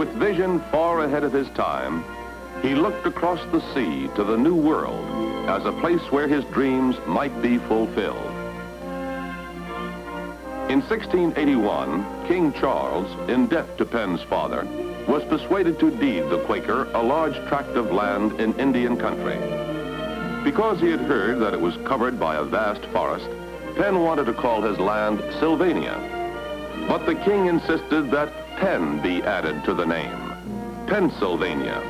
With vision far ahead of his time, he looked across the sea to the New World as a place where his dreams might be fulfilled. In 1681, King Charles, in debt to Penn's father, was persuaded to deed the Quaker a large tract of land in Indian country. Because he had heard that it was covered by a vast forest, Penn wanted to call his land Sylvania. But the king insisted that Penn be added to the name. Pennsylvania,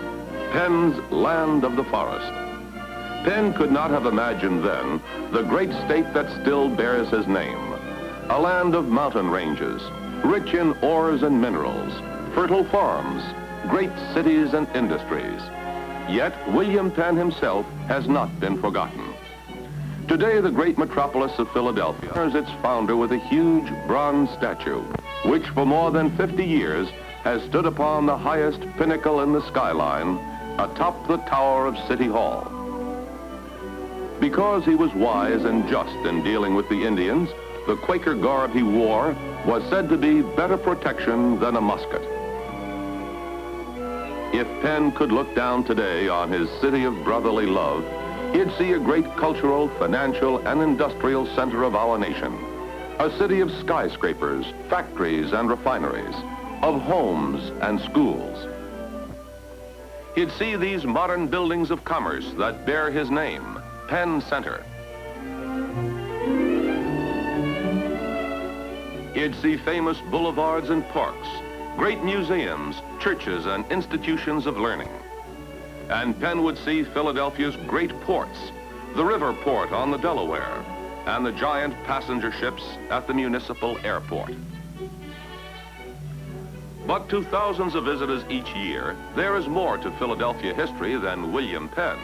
Penn's land of the forest. Penn could not have imagined then the great state that still bears his name. A land of mountain ranges, rich in ores and minerals, fertile farms, great cities and industries. Yet William Penn himself has not been forgotten. Today, the great metropolis of Philadelphia honors its founder with a huge bronze statue, which for more than 50 years has stood upon the highest pinnacle in the skyline, atop the tower of City Hall. Because he was wise and just in dealing with the Indians, the Quaker garb he wore was said to be better protection than a musket. If Penn could look down today on his city of brotherly love, he'd see a great cultural, financial, and industrial center of our nation. A city of skyscrapers, factories, and refineries, of homes and schools. He'd see these modern buildings of commerce that bear his name, Penn Center. He'd see famous boulevards and parks, great museums, churches, and institutions of learning. And Penn would see Philadelphia's great ports, the river port on the Delaware, and the giant passenger ships at the Municipal Airport. But to thousands of visitors each year, there is more to Philadelphia history than William Penn.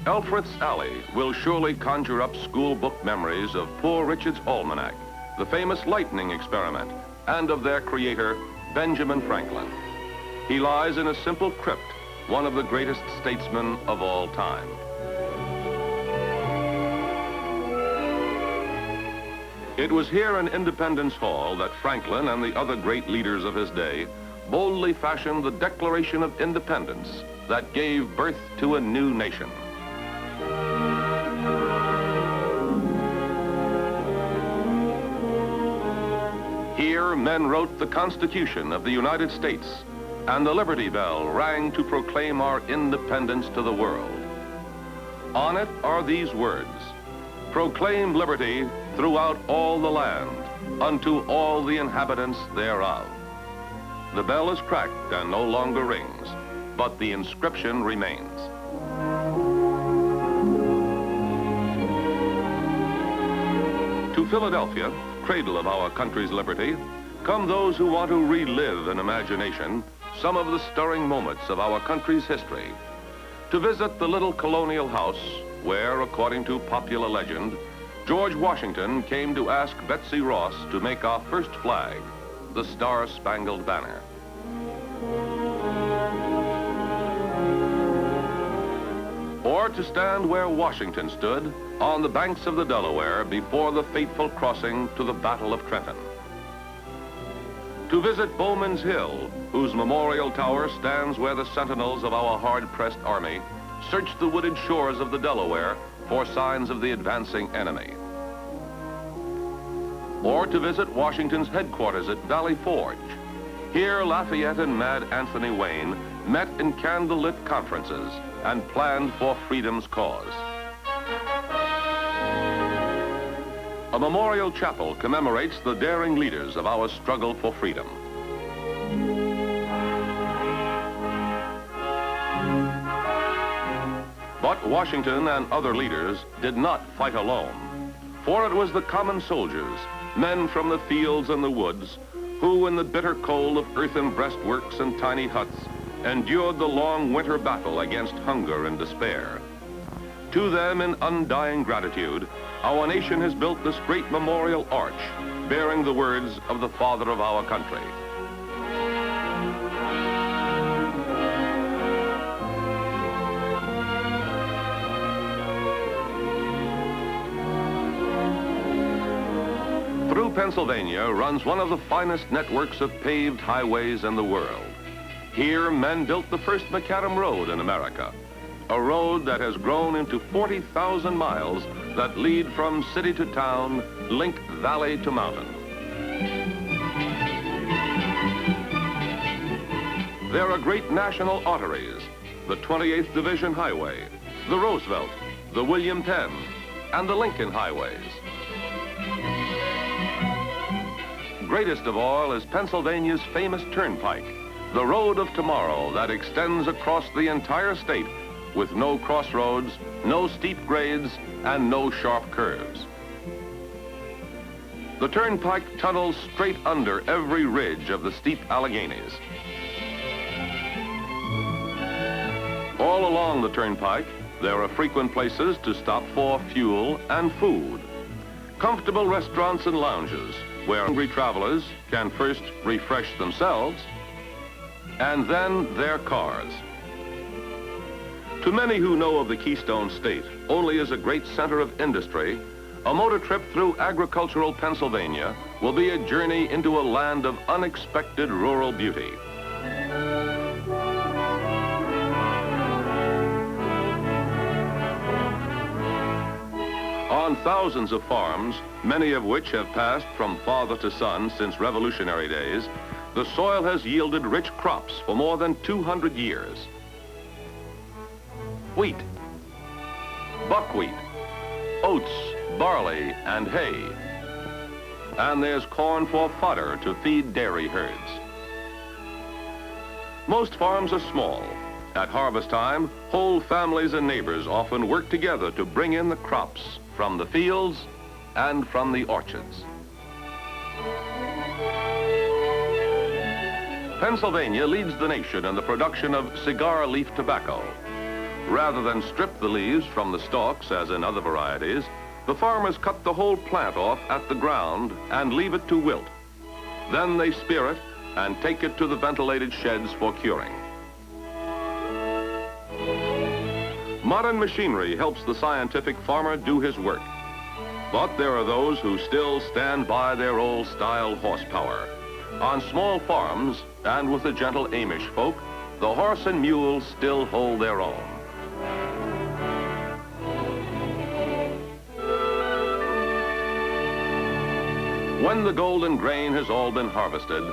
Elfreth's Alley will surely conjure up school book memories of Poor Richard's Almanac, the famous lightning experiment, and of their creator, Benjamin Franklin. He lies in a simple crypt, one of the greatest statesmen of all time. It was here in Independence Hall that Franklin and the other great leaders of his day boldly fashioned the Declaration of Independence that gave birth to a new nation. Here, men wrote the Constitution of the United States, and the Liberty Bell rang to proclaim our independence to the world. On it are these words: proclaim liberty throughout all the land, unto all the inhabitants thereof. The bell is cracked and no longer rings, but the inscription remains. To Philadelphia, cradle of our country's liberty, come those who want to relive in imagination some of the stirring moments of our country's history. To visit the little colonial house where, according to popular legend, George Washington came to ask Betsy Ross to make our first flag, the Star-Spangled Banner. Or to stand where Washington stood on the banks of the Delaware before the fateful crossing to the Battle of Trenton. To visit Bowman's Hill, whose memorial tower stands where the sentinels of our hard-pressed army searched the wooded shores of the Delaware for signs of the advancing enemy. Or to visit Washington's headquarters at Valley Forge. Here, Lafayette and Mad Anthony Wayne met in candlelit conferences and planned for freedom's cause. A memorial chapel commemorates the daring leaders of our struggle for freedom. But Washington and other leaders did not fight alone, for it was the common soldiers, men from the fields and the woods, who in the bitter cold of earthen breastworks and tiny huts endured the long winter battle against hunger and despair. To them, in undying gratitude, our nation has built this great memorial arch bearing the words of the father of our country. Through Pennsylvania runs one of the finest networks of paved highways in the world. Here, men built the first macadam road in America, a road that has grown into 40,000 miles that lead from city to town, link valley to mountain. There are great national arteries, the 28th Division Highway, the Roosevelt, the William Penn, and the Lincoln Highways. Greatest of all is Pennsylvania's famous Turnpike, the road of tomorrow that extends across the entire state with no crossroads, no steep grades, and no sharp curves. The Turnpike tunnels straight under every ridge of the steep Alleghenies. All along the Turnpike, there are frequent places to stop for fuel and food. Comfortable restaurants and lounges where hungry travelers can first refresh themselves and then their cars. To many who know of the Keystone State only as a great center of industry, a motor trip through agricultural Pennsylvania will be a journey into a land of unexpected rural beauty. On thousands of farms, many of which have passed from father to son since Revolutionary days, the soil has yielded rich crops for more than 200 years. Wheat, buckwheat, oats, barley, and hay. And there's corn for fodder to feed dairy herds. Most farms are small. At harvest time, whole families and neighbors often work together to bring in the crops from the fields and from the orchards. Pennsylvania leads the nation in the production of cigar leaf tobacco. Rather than strip the leaves from the stalks as in other varieties, the farmers cut the whole plant off at the ground and leave it to wilt. Then they spear it and take it to the ventilated sheds for curing. Modern machinery helps the scientific farmer do his work. But there are those who still stand by their old-style horsepower. On small farms, and with the gentle Amish folk, the horse and mule still hold their own. When the golden grain has all been harvested,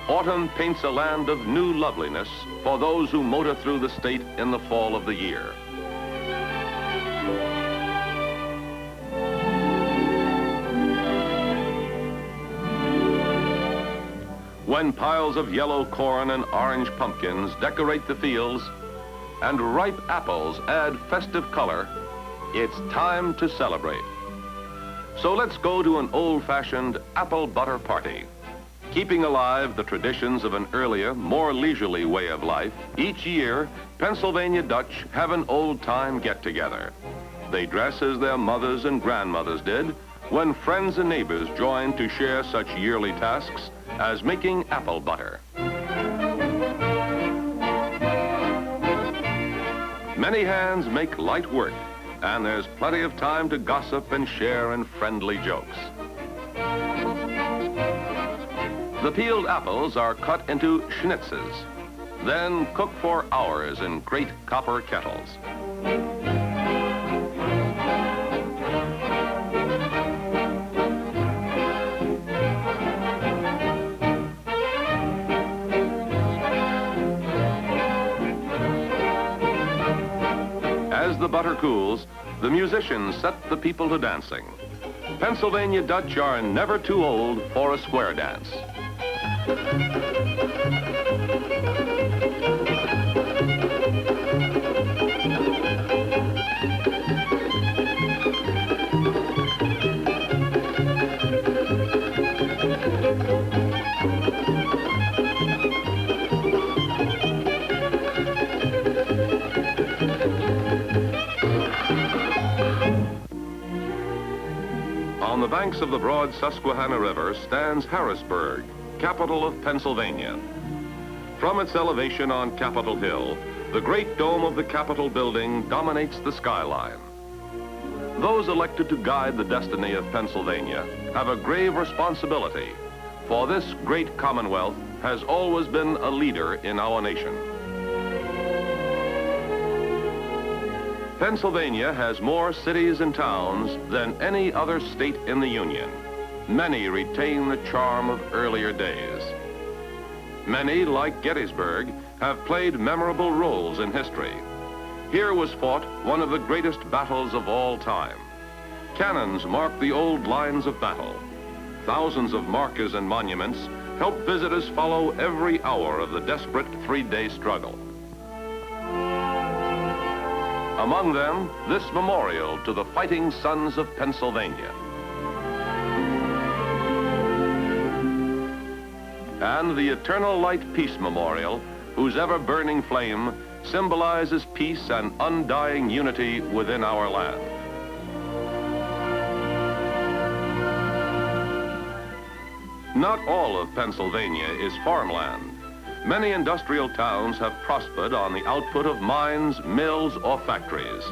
autumn paints a land of new loveliness for those who motor through the state in the fall of the year. When piles of yellow corn and orange pumpkins decorate the fields and ripe apples add festive color, it's time to celebrate. So let's go to an old-fashioned apple butter party. Keeping alive the traditions of an earlier, more leisurely way of life, each year, Pennsylvania Dutch have an old-time get-together. They dress as their mothers and grandmothers did when friends and neighbors joined to share such yearly tasks as making apple butter. Many hands make light work, and there's plenty of time to gossip and share in friendly jokes. The peeled apples are cut into schnitzes, then cooked for hours in great copper kettles. As the butter cools, the musicians set the people to dancing. Pennsylvania Dutch are never too old for a square dance. On the banks of the broad Susquehanna River stands Harrisburg, capital of Pennsylvania. From its elevation on Capitol Hill, the great dome of the Capitol building dominates the skyline. Those elected to guide the destiny of Pennsylvania have a grave responsibility, for this great Commonwealth has always been a leader in our nation. Pennsylvania has more cities and towns than any other state in the Union. Many retain the charm of earlier days. Many, like Gettysburg, have played memorable roles in history. Here was fought one of the greatest battles of all time. Cannons mark the old lines of battle. Thousands of markers and monuments help visitors follow every hour of the desperate three-day struggle. Among them, this memorial to the fighting sons of Pennsylvania. And the Eternal Light Peace Memorial, whose ever-burning flame symbolizes peace and undying unity within our land. Not all of Pennsylvania is farmland. Many industrial towns have prospered on the output of mines, mills, or factories.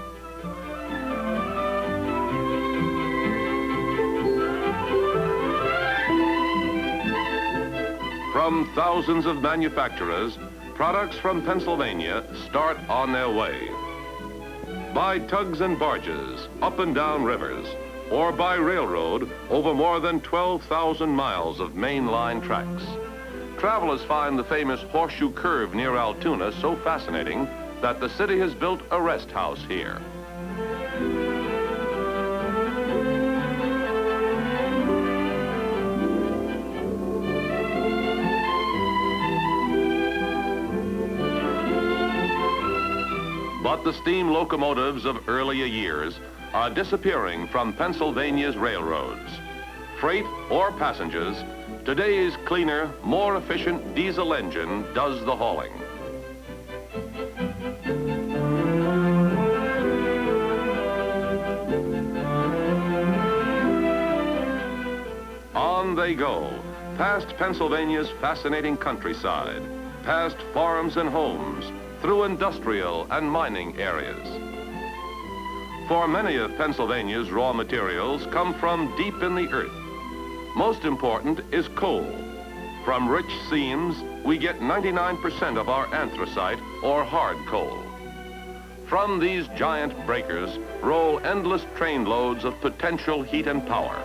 From thousands of manufacturers, products from Pennsylvania start on their way. By tugs and barges, up and down rivers, or by railroad over more than 12,000 miles of mainline tracks. Travelers find the famous Horseshoe Curve near Altoona so fascinating that the city has built a rest house here. But the steam locomotives of earlier years are disappearing from Pennsylvania's railroads. Freight or passengers, today's cleaner, more efficient diesel engine does the hauling. On they go, past Pennsylvania's fascinating countryside, past farms and homes, through industrial and mining areas. For many of Pennsylvania's raw materials come from deep in the earth. Most important is coal. From rich seams, we get 99% of our anthracite or hard coal. From these giant breakers roll endless train loads of potential heat and power.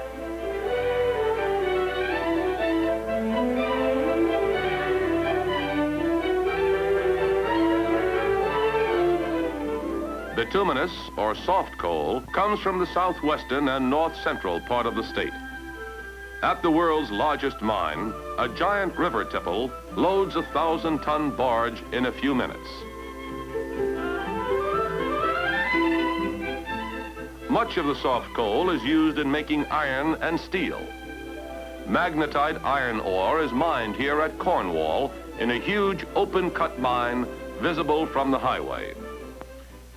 Bituminous, or soft coal, comes from the southwestern and north-central part of the state. At the world's largest mine, a giant river tipple loads a 1,000-ton barge in a few minutes. Much of the soft coal is used in making iron and steel. Magnetite iron ore is mined here at Cornwall in a huge open-cut mine visible from the highway.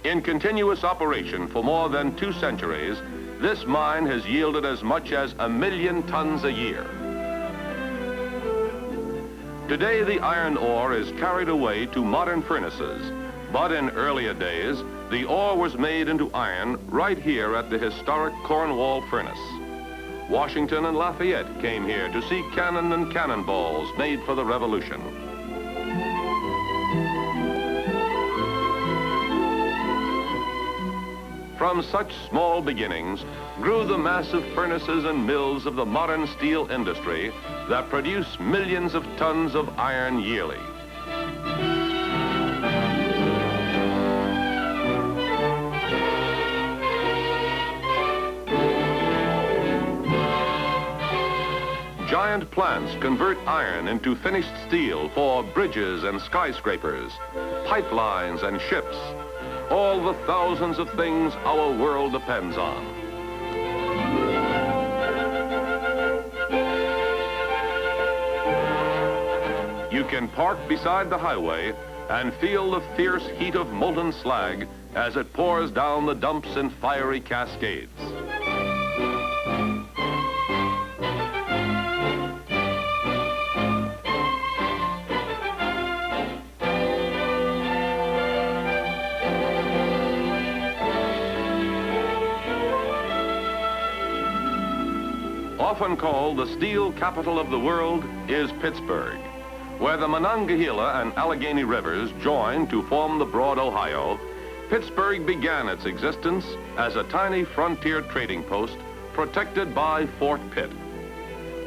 In continuous operation for more than 2 centuries, this mine has yielded as much as 1 million tons a year. Today, the iron ore is carried away to modern furnaces, but in earlier days, the ore was made into iron right here at the historic Cornwall furnace. Washington and Lafayette came here to see cannon and cannonballs made for the Revolution. From such small beginnings grew the massive furnaces and mills of the modern steel industry that produce millions of tons of iron yearly. Giant plants convert iron into finished steel for bridges and skyscrapers, pipelines and ships, all the thousands of things our world depends on. You can park beside the highway and feel the fierce heat of molten slag as it pours down the dumps in fiery cascades. Often called the steel capital of the world is Pittsburgh. Where the Monongahela and Allegheny rivers join to form the broad Ohio, Pittsburgh began its existence as a tiny frontier trading post protected by Fort Pitt.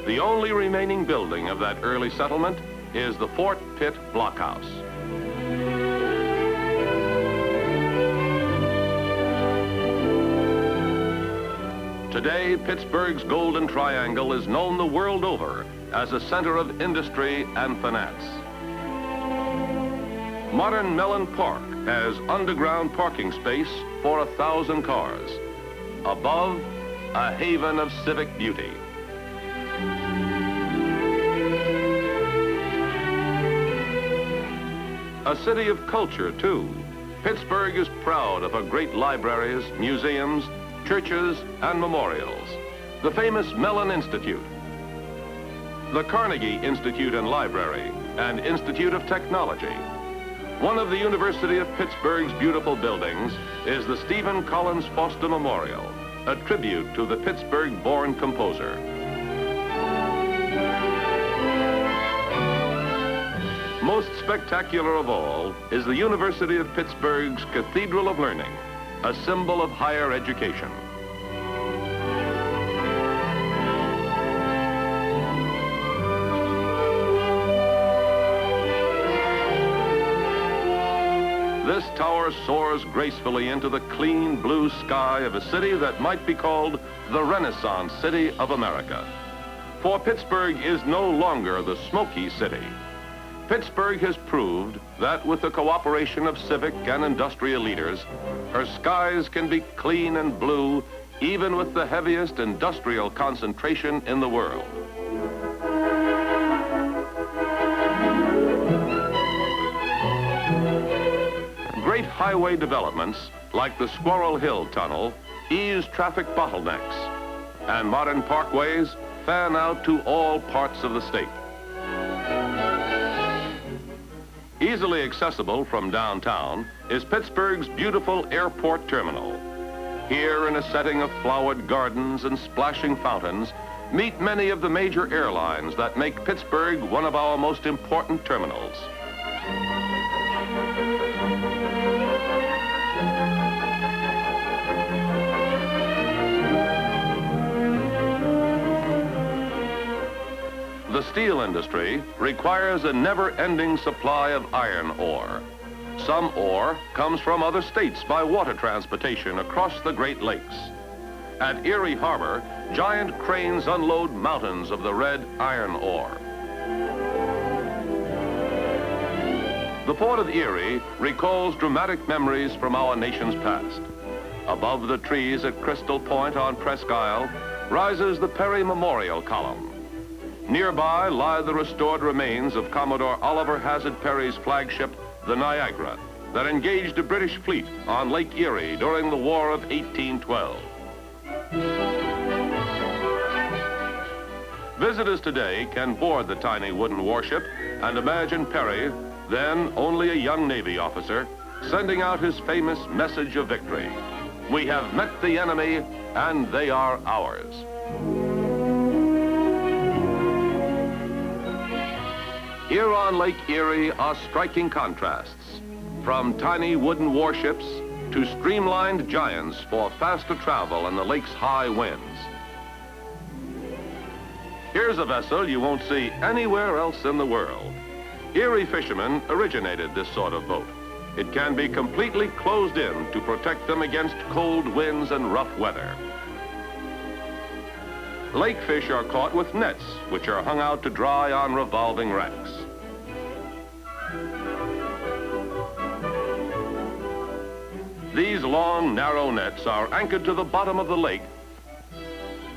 The only remaining building of that early settlement is the Fort Pitt Blockhouse. Today, Pittsburgh's Golden Triangle is known the world over as a center of industry and finance. Modern Mellon Park has underground parking space for 1,000 cars. Above, a haven of civic beauty. A city of culture, too. Pittsburgh is proud of her great libraries, museums, churches, and memorials. The famous Mellon Institute, the Carnegie Institute and Library, and Institute of Technology. One of the University of Pittsburgh's beautiful buildings is the Stephen Collins Foster Memorial, a tribute to the Pittsburgh-born composer. Most spectacular of all is the University of Pittsburgh's Cathedral of Learning, a symbol of higher education. This tower soars gracefully into the clean blue sky of a city that might be called the Renaissance City of America. For Pittsburgh is no longer the smoky city. Pittsburgh has proved that with the cooperation of civic and industrial leaders, her skies can be clean and blue even with the heaviest industrial concentration in the world. Great highway developments like the Squirrel Hill Tunnel ease traffic bottlenecks, and modern parkways fan out to all parts of the state. Easily accessible from downtown is Pittsburgh's beautiful airport terminal. Here, in a setting of flowered gardens and splashing fountains, meet many of the major airlines that make Pittsburgh one of our most important terminals. The steel industry requires a never-ending supply of iron ore. Some ore comes from other states by water transportation across the Great Lakes. At Erie Harbor, giant cranes unload mountains of the red iron ore. The port of Erie recalls dramatic memories from our nation's past. Above the trees at Crystal Point on Presque Isle rises the Perry Memorial Column. Nearby lie the restored remains of Commodore Oliver Hazard Perry's flagship, the Niagara, that engaged a British fleet on Lake Erie during the War of 1812. Visitors today can board the tiny wooden warship and imagine Perry, then only a young Navy officer, sending out his famous message of victory. We have met the enemy, and they are ours. Here on Lake Erie are striking contrasts, from tiny wooden warships to streamlined giants for faster travel in the lake's high winds. Here's a vessel you won't see anywhere else in the world. Erie fishermen originated this sort of boat. It can be completely closed in to protect them against cold winds and rough weather. Lake fish are caught with nets, which are hung out to dry on revolving racks. These long, narrow nets are anchored to the bottom of the lake.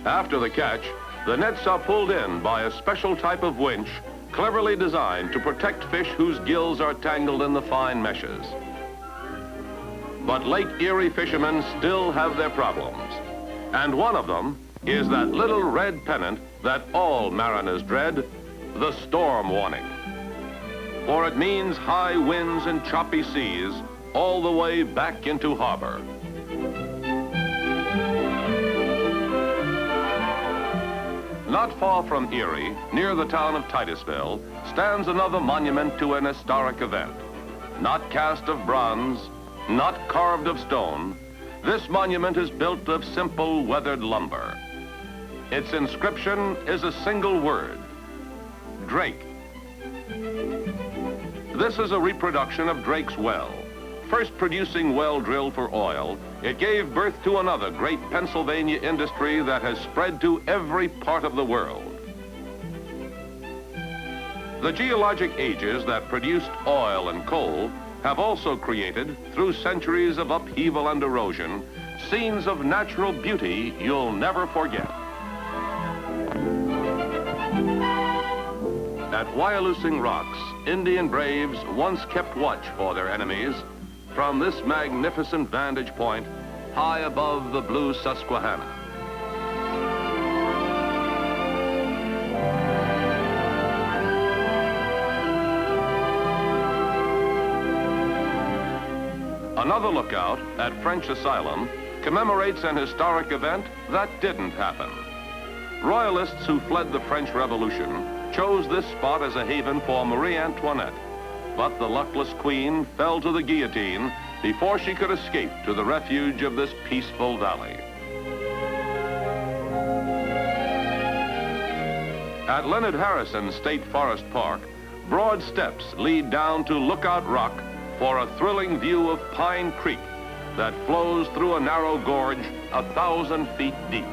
After the catch, the nets are pulled in by a special type of winch cleverly designed to protect fish whose gills are tangled in the fine meshes. But Lake Erie fishermen still have their problems, and one of them is that little red pennant that all mariners dread, the storm warning. For it means high winds and choppy seas all the way back into harbor. Not far from Erie, near the town of Titusville, stands another monument to an historic event. Not cast of bronze, not carved of stone, this monument is built of simple weathered lumber. Its inscription is a single word, Drake. This is a reproduction of Drake's well. First producing well drilled for oil, it gave birth to another great Pennsylvania industry that has spread to every part of the world. The geologic ages that produced oil and coal have also created, through centuries of upheaval and erosion, scenes of natural beauty you'll never forget. At Wyalusing Rocks, Indian braves once kept watch for their enemies from this magnificent vantage point high above the blue Susquehanna. Another lookout at French Asylum commemorates an historic event that didn't happen. Royalists who fled the French Revolution chose this spot as a haven for Marie Antoinette, but the luckless queen fell to the guillotine before she could escape to the refuge of this peaceful valley. At Leonard Harrison State Forest Park, broad steps lead down to Lookout Rock for a thrilling view of Pine Creek that flows through a narrow gorge 1,000 feet deep.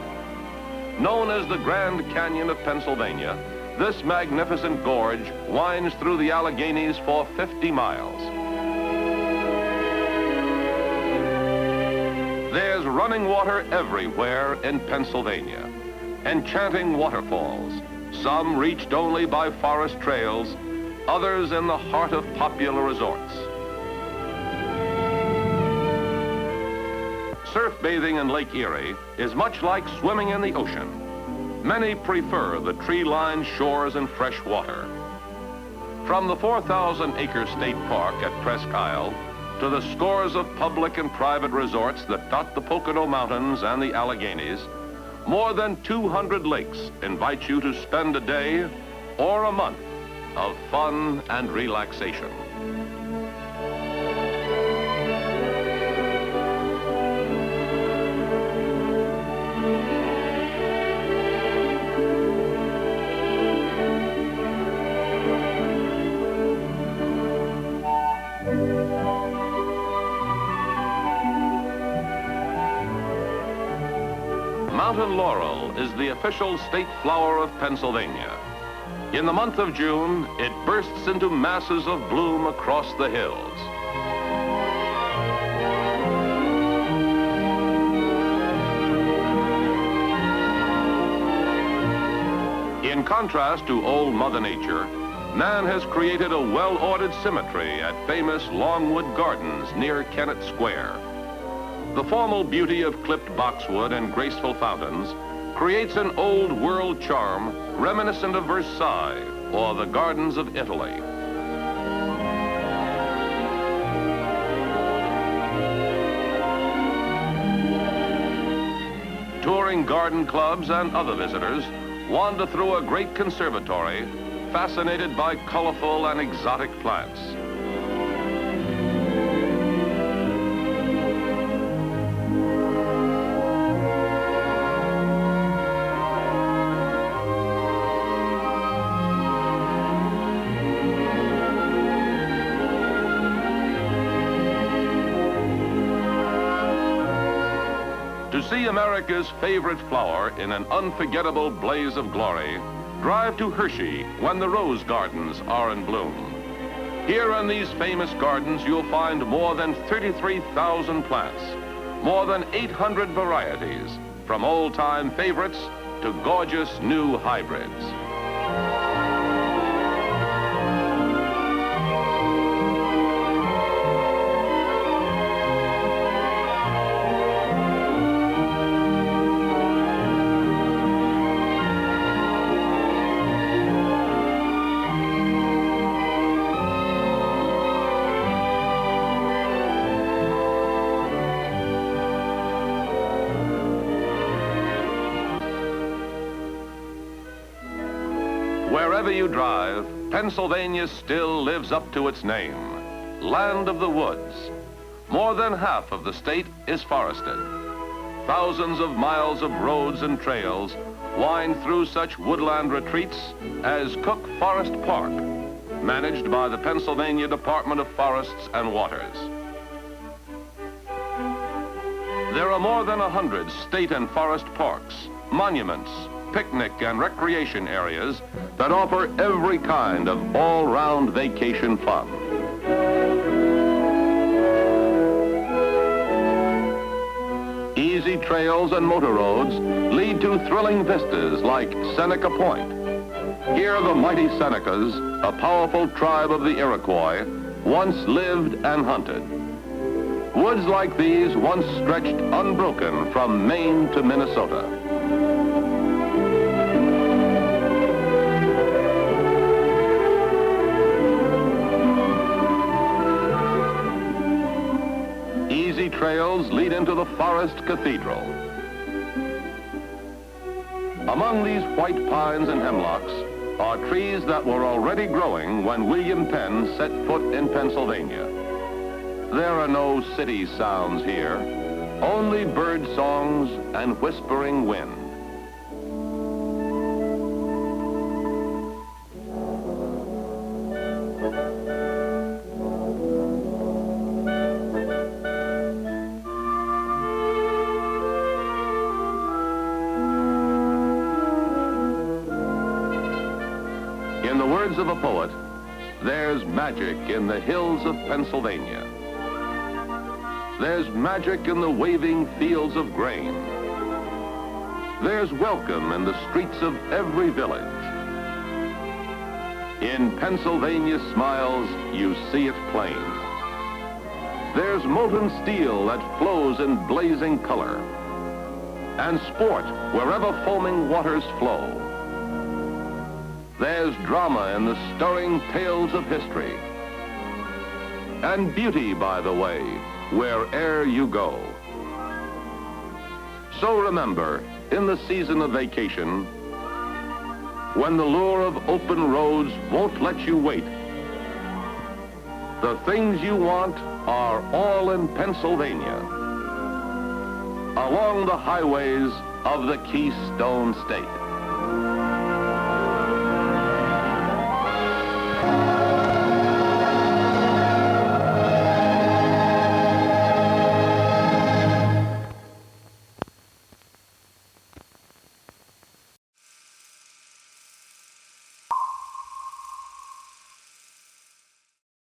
Known as the Grand Canyon of Pennsylvania, this magnificent gorge winds through the Alleghenies for 50 miles. There's running water everywhere in Pennsylvania, enchanting waterfalls, some reached only by forest trails, others in the heart of popular resorts. Surf bathing in Lake Erie is much like swimming in the ocean. Many prefer the tree-lined shores and fresh water. From the 4,000-acre state park at Presque Isle to the scores of public and private resorts that dot the Pocono Mountains and the Alleghenies, more than 200 lakes invite you to spend a day or a month of fun and relaxation. Mountain laurel is the official state flower of Pennsylvania. In the month of June, it bursts into masses of bloom across the hills. In contrast to old Mother Nature, man has created a well-ordered symmetry at famous Longwood Gardens near Kennett Square. The formal beauty of clipped boxwood and graceful fountains creates an old world charm reminiscent of Versailles or the gardens of Italy. Touring garden clubs and other visitors wander through a great conservatory fascinated by colorful and exotic plants. To see America's favorite flower in an unforgettable blaze of glory, drive to Hershey when the rose gardens are in bloom. Here in these famous gardens, you'll find more than 33,000 plants, more than 800 varieties, from old-time favorites to gorgeous new hybrids. Wherever you drive, Pennsylvania still lives up to its name, land of the woods. More than half of the state is forested. Thousands of miles of roads and trails wind through such woodland retreats as Cook Forest Park, managed by the Pennsylvania Department of Forests and Waters. There are more than 100 state and forest parks, monuments, picnic and recreation areas that offer every kind of all-round vacation fun. Easy trails and motor roads lead to thrilling vistas like Seneca Point. Here the mighty Senecas, a powerful tribe of the Iroquois, once lived and hunted. Woods like these once stretched unbroken from Maine to Minnesota. Easy trails lead into the Forest Cathedral. Among these white pines and hemlocks are trees that were already growing when William Penn set foot in Pennsylvania. There are no city sounds here, only bird songs and whispering wind. In the words of a poet, there's magic in the hills of Pennsylvania. There's magic in the waving fields of grain. There's welcome in the streets of every village. In Pennsylvania smiles, you see it plain. There's molten steel that flows in blazing color, and sport wherever foaming waters flow. There's drama in the stirring tales of history, and beauty, by the way, where'er you go. So remember, in the season of vacation, when the lure of open roads won't let you wait, the things you want are all in Pennsylvania, along the highways of the Keystone State.